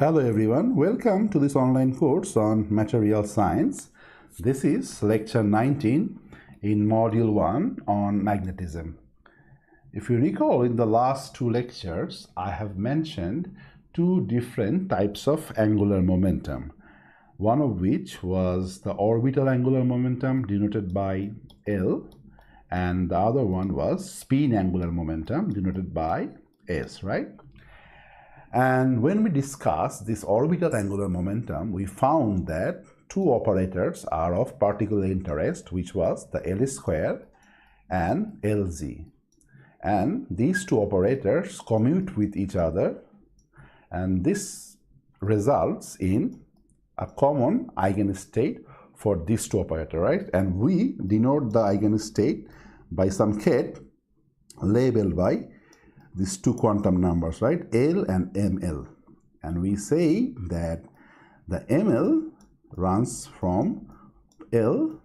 Hello everyone, welcome to this online course on material science. This is lecture 19 in module 1 on magnetism. If you recall, in the last two lectures I have mentioned two different types of angular momentum, one of which was the orbital angular momentum denoted by L, and the other one was spin angular momentum denoted by S, right? And when we discussed this orbital angular momentum, we found that two operators are of particular interest, which was the L square and Lz. And these two operators commute with each other, and this results in a common eigenstate for these two operators, right? And we denote the eigenstate by some ket labeled by these two quantum numbers, right? L and ml. And we say that the ml runs from L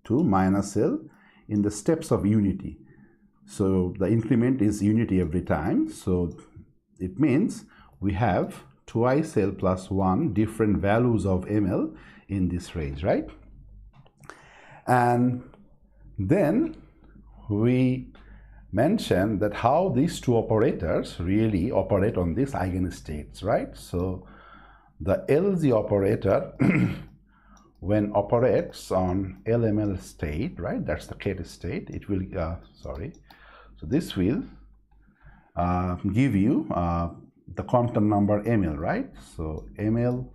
to minus L in the steps of unity. So the increment is unity every time. So it means we have twice L plus 1 different values of ml in this range, right? And then we mention that how these two operators really operate on these eigenstates, right? So the Lz operator when operates on LML state, right, that's the ket state, it will so this will give you the quantum number ml, right? So ml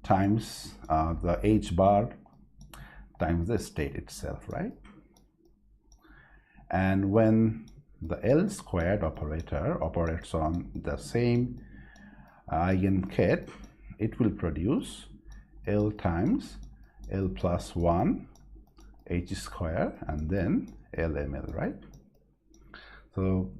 times the h bar times the state itself, right? And when the L squared operator operates on the same eigenket, it will produce L times L plus 1 h square and then LML, right? So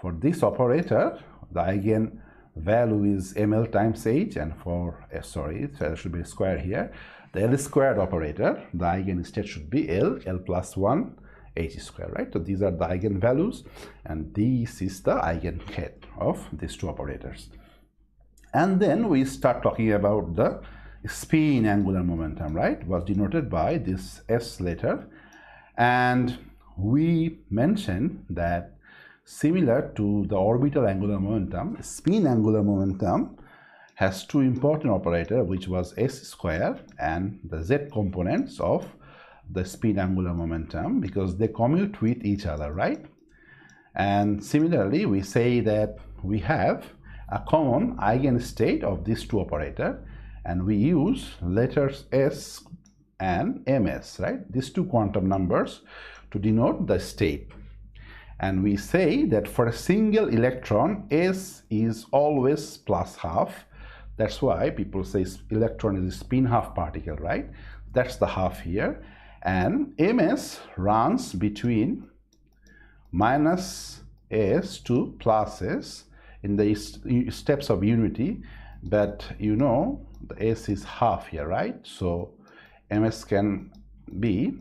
for this operator, the eigen value is ml times h, and for there should be a square here. The L squared operator, the eigenstate should be L plus 1 h square, right? So these are the eigenvalues, and this is the eigenket of these two operators. And then we start talking about the spin angular momentum, right? It was denoted by this S letter, and we mentioned that similar to the orbital angular momentum, spin angular momentum has two important operators, which was S square and the Z components of the spin angular momentum, because they commute with each other, right? And similarly, we say that we have a common eigenstate of these two operators, and we use letters S and ms, right? These two quantum numbers to denote the state. And we say that for a single electron, S is always plus half. That's why people say electron is a spin half particle, right? That's the half here. And ms runs between minus s to plus s in the steps of unity, but you know the s is half here, right? So ms can be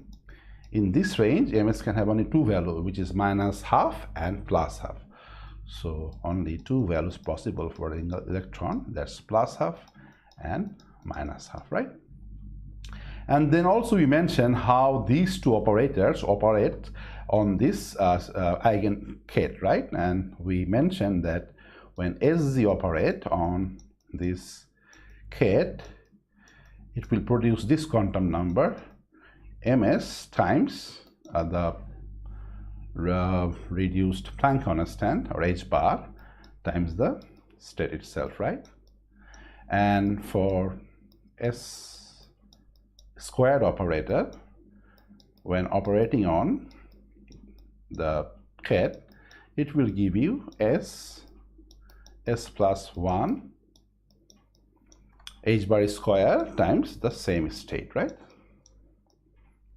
in this range, ms can have only two values, which is minus half and plus half. So only two values possible for an electron, that's plus half and minus half, right? And then also we mentioned how these two operators operate on this eigenket, right? And we mentioned that when Sz operate on this ket, it will produce this quantum number ms times the reduced Planck constant, or h bar, times the state itself, right? And for S squared operator, when operating on the ket, it will give you s plus 1 h bar square times the same state, right?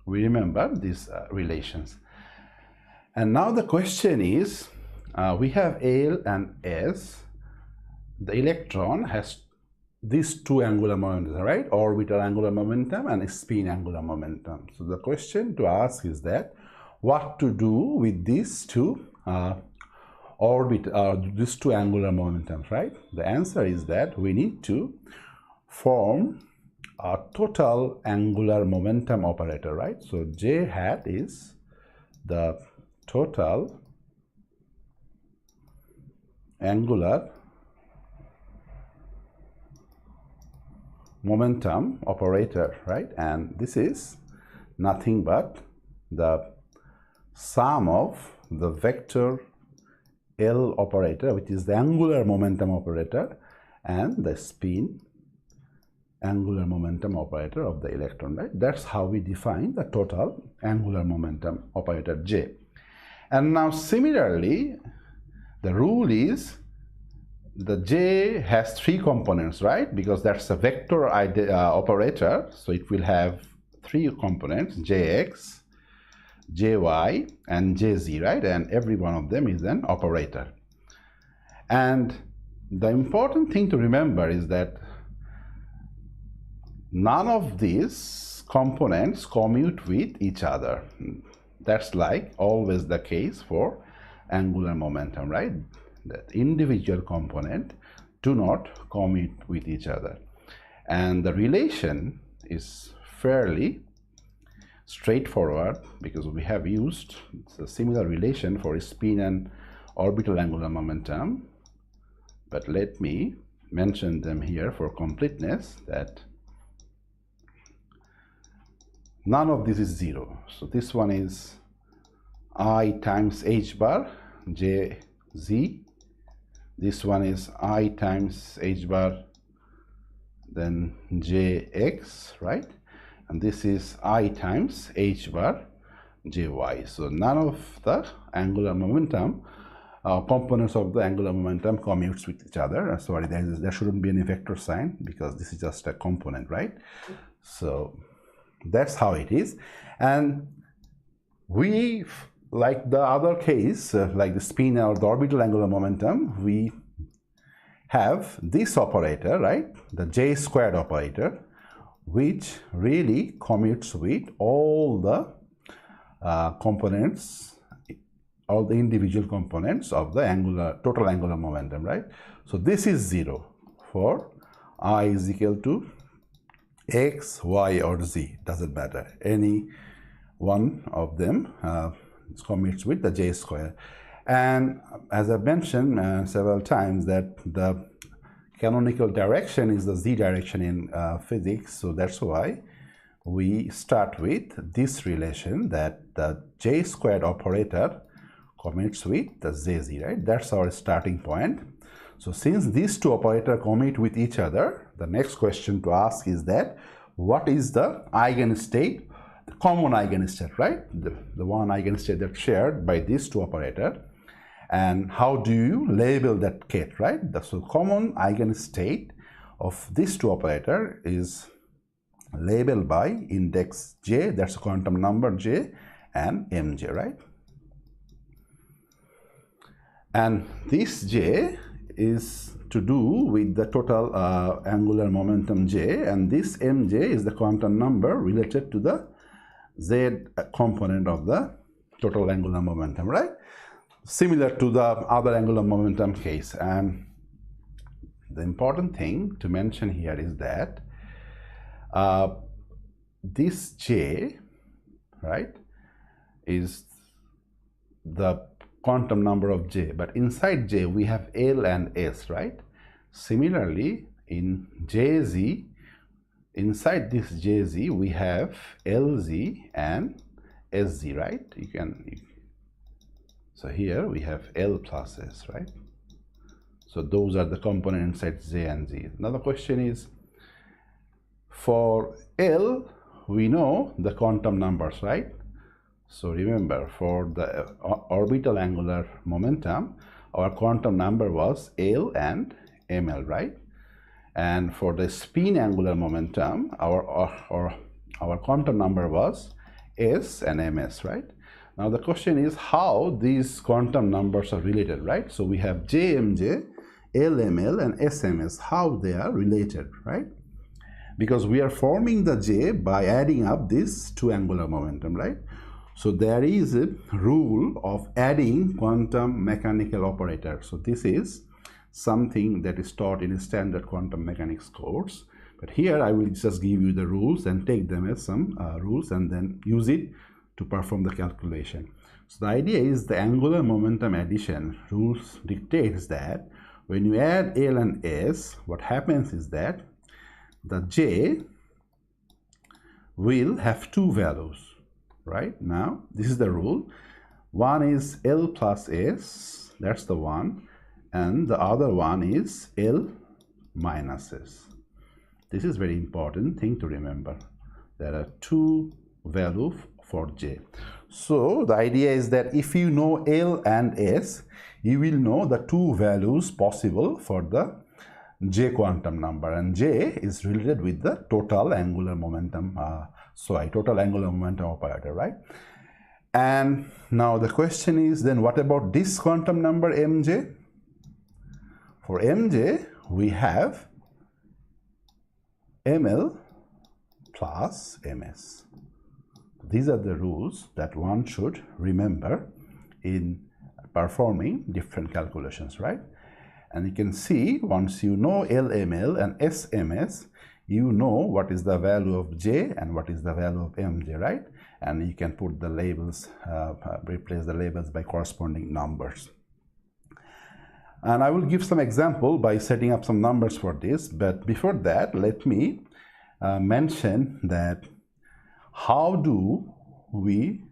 We remember these relations. And now the question is, we have L and S. The electron has these two angular momentums, right? Orbital angular momentum and spin angular momentum. So the question to ask is that what to do with these two orbit these two angular momentums, right? The answer is that we need to form a total angular momentum operator, right? So J hat is the total angular momentum operator, right? And this is nothing but the sum of the vector L operator, which is the angular momentum operator, and the spin angular momentum operator of the electron, right? That's how we define the total angular momentum operator J. And now similarly, the rule is the J has three components, right? Because that's a vector operator, so it will have three components, Jx, Jy, and Jz, right? And every one of them is an operator. And the important thing to remember is that none of these components commute with each other. That's like always the case for angular momentum, right? That individual component do not commute with each other. And the relation is fairly straightforward because we have used a similar relation for spin and orbital angular momentum. But let me mention them here for completeness, that none of this is zero. So this one is I times h bar jz. This one is I times h bar then jx, right? And this is I times h bar jy. So none of the angular momentum components of the angular momentum commutes with each other. Sorry, there shouldn't be any vector sign because this is just a component, right? So that's how it is. And we, like the other case, like the spin or the orbital angular momentum, we have this operator, right? The J squared operator, which really commutes with all the components, all the individual components of the total angular momentum, right? So this is 0 for I is equal to x, y, or z, doesn't matter. Any one of them commutes with the J square. And as I mentioned several times, that the canonical direction is the z direction in physics, so that's why we start with this relation, that the J squared operator commutes with the jz, right? That's our starting point. So since these two operators commute with each other, the next question to ask is that what is the eigenstate, the common eigenstate, right? The one eigenstate that's shared by these two operators. And how do you label that kate, right? So common eigenstate of these two operators is labeled by index j, that's a quantum number j, and mj, right? And this j is to do with the total angular momentum j, and this mj is the quantum number related to the z component of the total angular momentum, right? Similar to the other angular momentum case. And the important thing to mention here is that this j, right, is the quantum number of j, but inside j we have L and S, right? Similarly, in jz, inside this jz we have Lz and Sz, right? So here we have L plus S, right? So those are the components inside J and Z. Now the question is, for L, we know the quantum numbers, right? So remember, for the orbital angular momentum, our quantum number was L and ml, right? And for the spin angular momentum, our quantum number was S and ms, right? Now the question is how these quantum numbers are related, right? So we have jmj, lml, and sms, how they are related, right? Because we are forming the j by adding up these two angular momentum, right? So there is a rule of adding quantum mechanical operator. So this is something that is taught in a standard quantum mechanics course. But here I will just give you the rules and take them as some rules and then use it to perform the calculation. So the idea is the angular momentum addition rules dictates that when you add L and S, what happens is that the J will have two values, right? Now, this is the rule. One is L plus S, that's the one, and the other one is L minus S. This is very important thing to remember. There are two values for J. So the idea is that if you know L and S, you will know the two values possible for the J quantum number, and J is related with the total angular momentum, total angular momentum operator, right? And now the question is then what about this quantum number Mj? For Mj, we have Ml plus Ms. These are the rules that one should remember in performing different calculations, right? And you can see once you know LML and SMS, you know what is the value of J and what is the value of Mj, right? And you can put the labels, replace the labels by corresponding numbers. And I will give some example by setting up some numbers for this. But before that, let me mention that how do we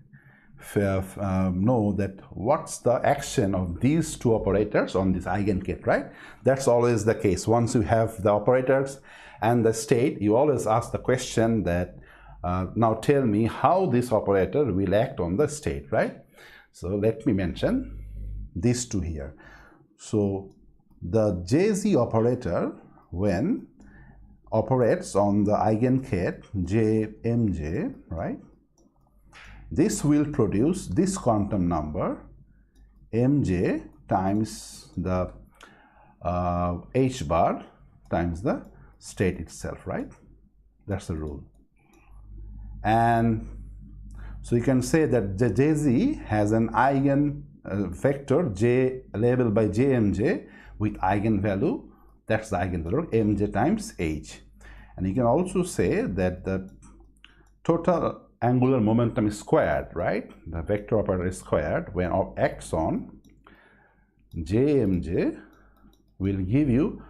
know that what's the action of these two operators on this eigenkette, right? That's always the case. Once you have the operators and the state, you always ask the question that now tell me how this operator will act on the state, right? So let me mention these two here. So the Jz operator, when operates on the eigenkette Jmj, right? This will produce this quantum number Mj times the h bar times the state itself, right? That's the rule. And so you can say that the Jz has an eigen vector J labeled by Jmj with eigenvalue. That's the eigenvalue Mj times h. And you can also say that the total angular momentum is squared, right? The vector operator is squared when acts on Jmj will give you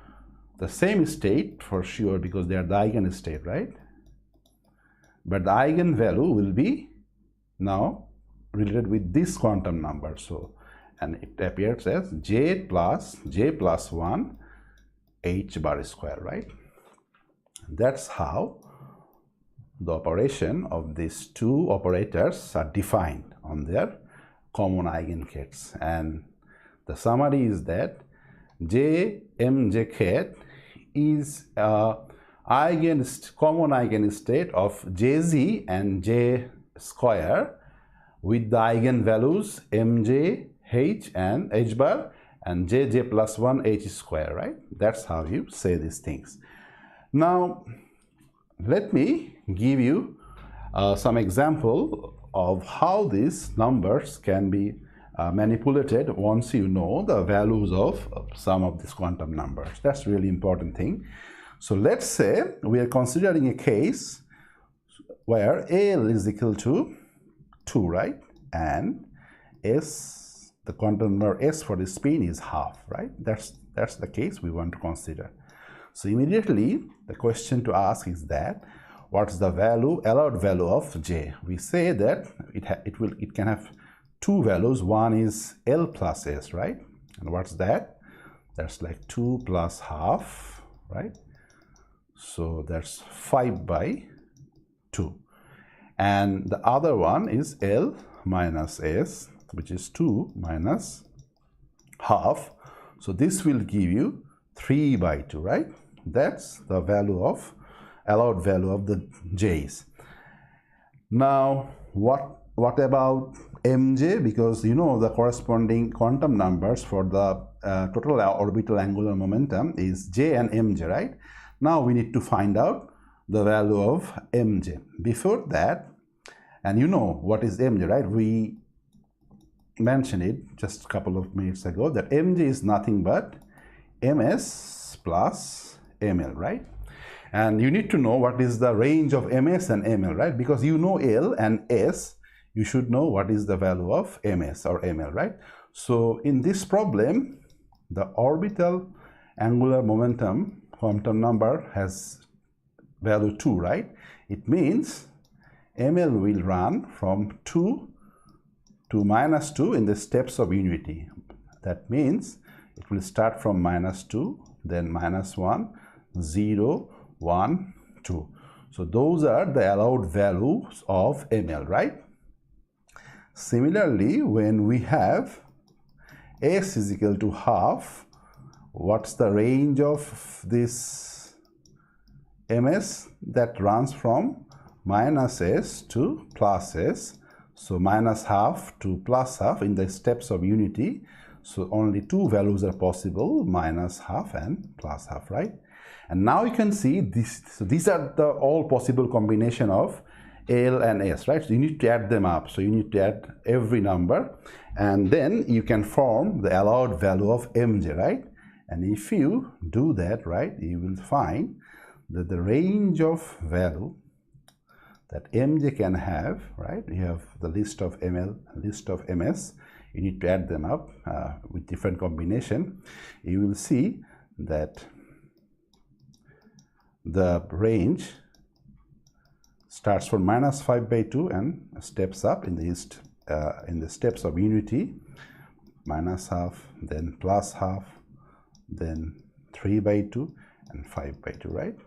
the same state for sure because they are the eigenstate, right? But the eigenvalue will be now related with this quantum number. So, and it appears as j plus 1 h bar square, right? That's how the operation of these two operators are defined on their common eigenkettes. And the summary is that Jmj ket is a common eigenstate of Jz and J square with the eigenvalues Mj, h and h bar and J plus 1 h square, right? That's how you say these things. Now, let me give you some example of how these numbers can be manipulated once you know the values of some of these quantum numbers. That's really important thing. So let's say we are considering a case where L is equal to 2, right? And S, the quantum number S for the spin is half, right? That's the case we want to consider. So immediately the question to ask is that what's the allowed value of J? We say that it can have two values. One is L plus S, right? And what's that? That's like 2 plus half, right? So that's 5 by 2. And the other one is L minus S, which is 2 minus half. So this will give you 3 by 2, right? That's the allowed value of the J's. Now, what about Mj? Because you know the corresponding quantum numbers for the total orbital angular momentum is J and Mj, right? Now we need to find out the value of Mj. Before that, And you know what is mg, right? We mentioned it just a couple of minutes ago that mg is nothing but ms plus ml, right? And you need to know what is the range of ms and ml, right? Because you know L and S, you should know what is the value of ms or ml, right? So in this problem, the orbital angular momentum quantum number has value 2, right? It means ml will run from 2 to -2 in the steps of unity. That means it will start from -2, then -1, 0, 1, 2. So those are the allowed values of ml, right? Similarly, when we have s is equal to half, what's the range of this ms? That runs from -s to +s. So -half to +half in the steps of unity. So only two values are possible, -half and +half, right? And now you can see this. So these are the all possible combination of L and S, right? So you need to add them up. So you need to add every number, and then you can form the allowed value of mg, right? And if you do that, right, you will find that the range of value that mg can have, right? You have the list of ml, list of ms. You need to add them up with different combination. You will see that the range starts from -5/2 and steps up in the steps of unity, -half, then +half, then 3/2 and 5/2, right?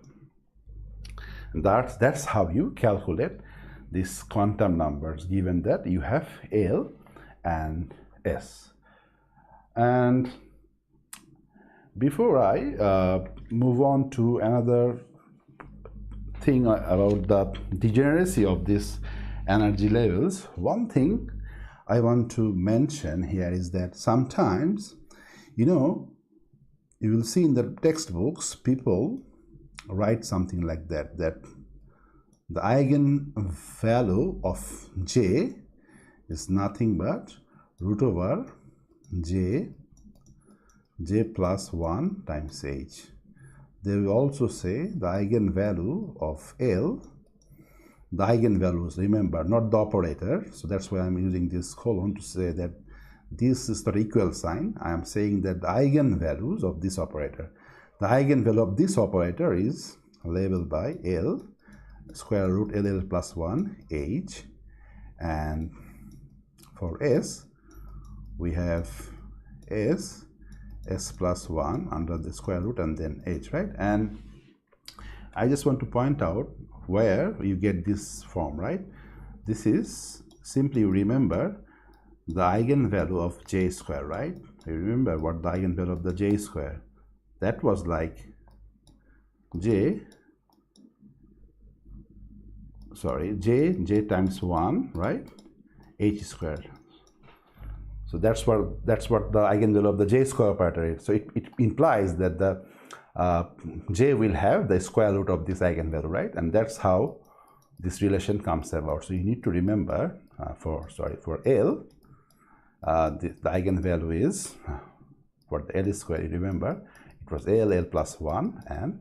And that's how you calculate these quantum numbers, given that you have L and S. And before I move on to another thing about the degeneracy of these energy levels, one thing I want to mention here is that sometimes, you know, you will see in the textbooks people write something like that, that the eigenvalue of J is nothing but root over J plus 1 times H. They will also say the eigenvalue of L, the eigenvalues, remember, not the operator. So that's why I'm using this colon to say that this is the equal sign. I am saying that the eigenvalues of this operator. The eigenvalue of this operator is labeled by L, square root LL plus 1 H, and for S we have S plus 1 under the square root and then H, right? And I just want to point out where you get this form, right? This is simply, remember the eigenvalue of J square, right? You remember what the eigenvalue of the J square, that was like J times 1, right? H squared. So that's what the eigenvalue of the J square operator is. So it implies that the J will have the square root of this eigenvalue, right? And that's how this relation comes about. So you need to remember for L, the eigenvalue is for the L square. You remember it was L plus 1 and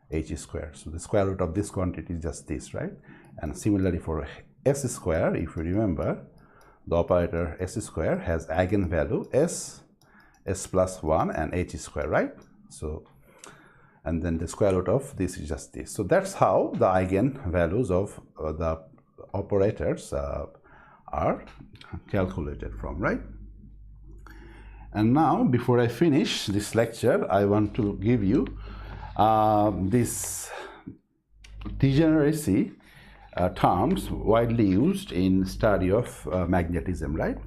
H square. So the square root of this quantity is just this, right? And similarly for S square, if you remember, the operator S square has eigenvalue S plus 1 and H square, right? So, and then the square root of this is just this. So that's how the eigenvalues of the operators are calculated from, right? And now, before I finish this lecture, I want to give you this degeneracy terms widely used in study of magnetism, right?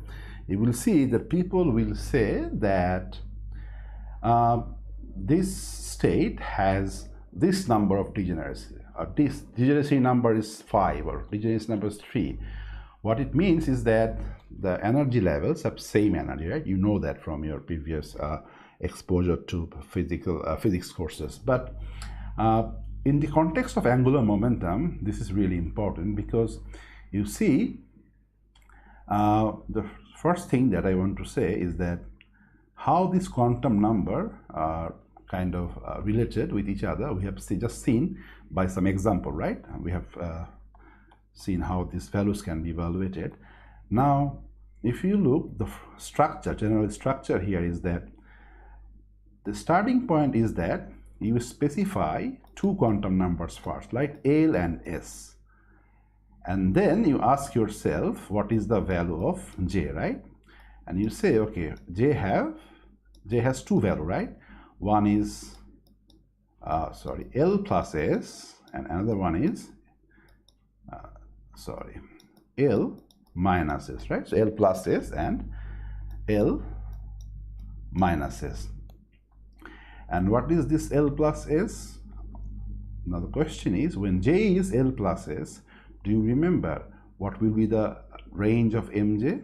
You will see that people will say that this state has this number of degeneracy, or this degeneracy number is 5 or degeneracy number is 3. What it means is that the energy levels have same energy, right? You know that from your previous exposure to physics courses. But in the context of angular momentum, this is really important, because you see, the first thing that I want to say is that how this quantum number are kind of related with each other, we have just seen by some example, right? We have seen how these values can be evaluated. Now, if you look, the structure, general structure here is that the starting point is that you specify two quantum numbers first, like L and S. And then you ask yourself, what is the value of J, right? And you say, okay, J has two values, right? One is, L plus S, and another one is, L minus S, right? So L plus S and L minus S. And what is this L plus S? Now the question is, when J is L plus S, do you remember what will be the range of MJ?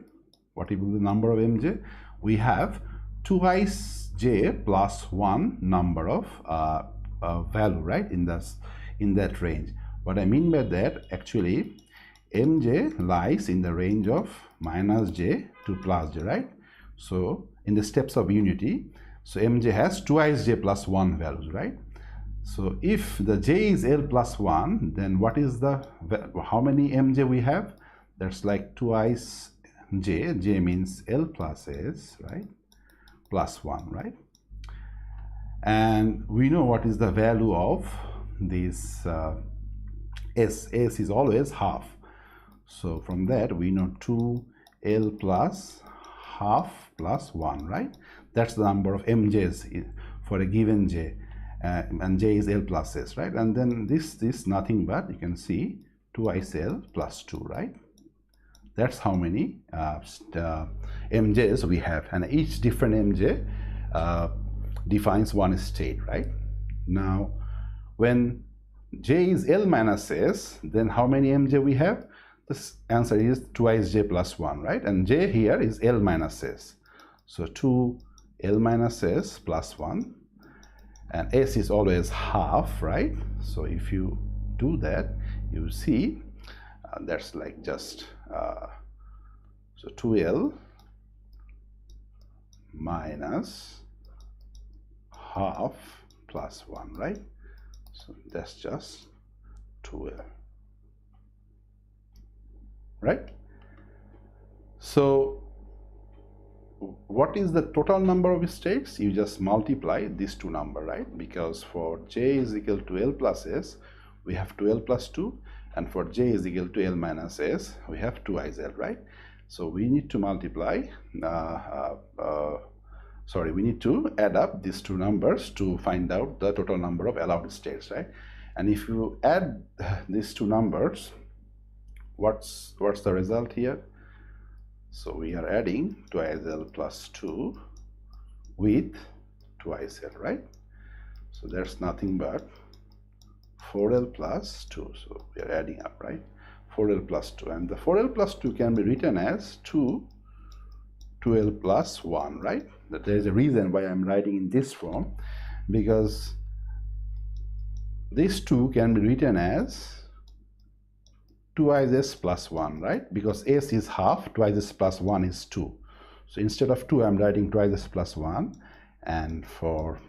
What will be the number of MJ? We have twice J plus one number of value, right, in that range. What I mean by that, actually, MJ lies in the range of minus J to plus J, right? So in the steps of unity, so MJ has twice J plus 1 values, right? So if the J is L plus 1, then what is the, how many MJ we have? That's like twice J. J means L plus S, right? Plus 1, right? And we know what is the value of this S. S is always half. So from that we know 2L plus half plus 1, right? That's the number of MJs for a given J, and J is L plus S, right? And then this nothing but, you can see, twice L plus 2, right? That's how many MJs we have, and each different MJ defines one state, right? Now, when J is L minus S, then how many MJ we have? The answer is twice J plus 1, right? And J here is L minus S. So 2L minus S plus 1. And S is always half, right? So if you do that, you see that's like just, so 2L minus half plus 1, right? So that's just 2L. Right? So what is the total number of states? You just multiply these two numbers, right? Because for J is equal to L plus S, we have 2L plus 2, and for J is equal to L minus S, we have 2IL, right? So we need to multiply, we need to add up these two numbers to find out the total number of allowed states, right? And if you add these two numbers, what's the result here? So we are adding 2L plus 2 with 2L, right? So that's nothing but 4L plus 2. So we are adding up, right? 4L plus 2, and the 4L plus 2 can be written as 2L plus 1, right? That there is a reason why I'm writing in this form, because this 2 can be written as 2S plus 1, right? Because S is half, 2S plus 1 is 2. So instead of 2, I'm writing 2S plus 1, and for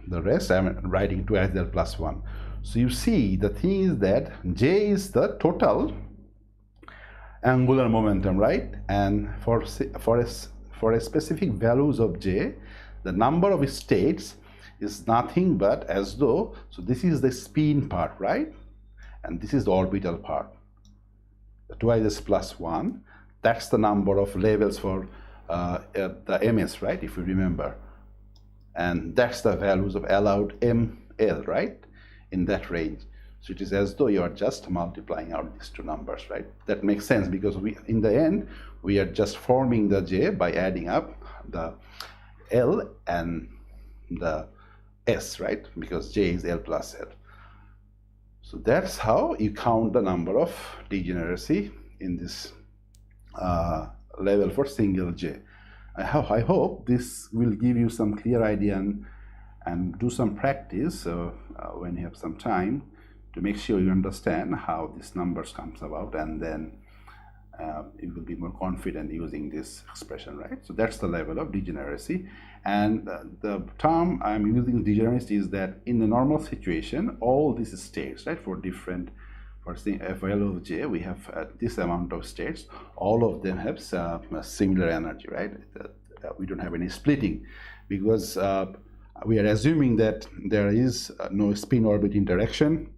the rest, I'm writing 2S plus 1. So you see, the thing is that J is the total angular momentum, right? And for a specific values of J, the number of states is nothing but as though, so this is the spin part, right? And this is the orbital part. The 2S plus 1, that's the number of levels for the MS, right? If you remember. And that's the values of allowed ML, right? In that range. So it is as though you are just multiplying out these two numbers, right? That makes sense, because in the end, we are just forming the J by adding up the L and the S, right? Because J is L plus L. So that's how you count the number of degeneracy in this level for single J. I hope this will give you some clear idea, and do some practice when you have some time to make sure you understand how these numbers comes about, and then you will be more confident using this expression, right? So that's the level of degeneracy. And the term I'm using degeneracy is that in the normal situation, all these states, right, for say FL of J, we have this amount of states. All of them have similar energy, right? We don't have any splitting, because we are assuming that there is no spin-orbit interaction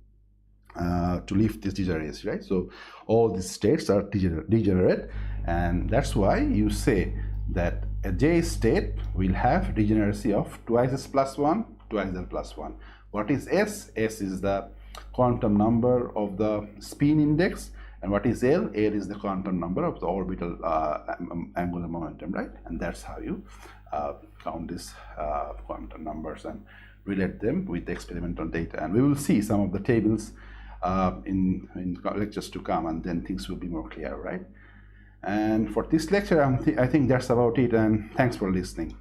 to lift this degeneracy, right? So all these states are degenerate, and that's why you say that a J state will have degeneracy of twice S plus 1, twice L plus 1. What is S? S is the quantum number of the spin index, and what is L? L is the quantum number of the orbital angular momentum, right? And that's how you count these quantum numbers and relate them with the experimental data. And we will see some of the tables in lectures to come, and then things will be more clear, right? And for this lecture, I think that's about it, and thanks for listening.